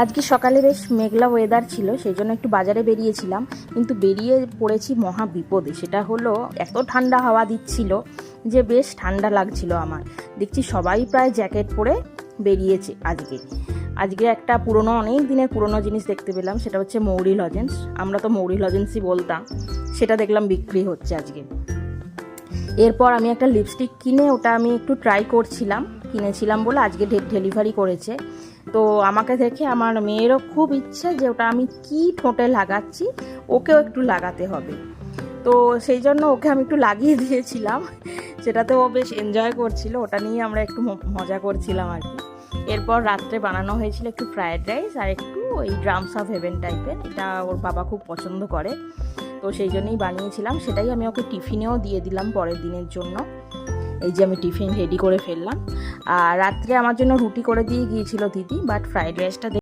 আজকে সকালে বেশ মেঘলা ওয়েদার ছিল, সেই জন্য একটু বাজারে বেরিয়েছিলাম, কিন্তু বেরিয়ে পড়েছি মহা বিপদে। সেটা হলো এত ঠান্ডা হাওয়া দিচ্ছিল যে বেশ ঠান্ডা লাগছিল আমার। দেখছি সবাই প্রায় জ্যাকেট পরে বেরিয়েছে। আজকে একটা অনেক দিনের পুরনো জিনিস দেখতে পেলাম, সেটা হচ্ছে মৌরি লজেন্স। আমরা তো মৌরি লজেন্সই বলতাম, সেটা দেখলাম বিক্রি হচ্ছে আজকে। এরপর আমি একটা লিপস্টিক কিনে ওটা আমি একটু ট্রাই কিনেছিলাম বলে আজকে ডেলিভারি করেছে। তো আমাকে দেখে আমার মেয়েরও খুব ইচ্ছে যে ওটা আমি কি ঠোঁটে লাগাচ্ছি, ওকেও একটু লাগাতে হবে। তো সেই জন্য ওকে আমি একটু লাগিয়ে দিয়েছিলাম, সেটাতে ও বেশ এনজয় করছিল। ওটা নিয়ে আমরা একটু মজা করছিলাম আর কি। এরপর রাত্রে বানানো হয়েছিল একটু ফ্রায়েড রাইস আর একটু ওই ড্রামস অফ হেভেন টাইপের। এটা ওর বাবা খুব পছন্দ করে, তো সেই জন্যই বানিয়েছিলাম। সেটাই আমি ওকে টিফিনেও দিয়ে দিলাম পরের দিনের জন্য। এই যে আমি টিফিন রেডি করে ফেললাম। আর রাত্রে আমার জন্য রুটি করে দিয়ে গিয়েছিল দিদি, বাট ফ্রাইড রাইসটা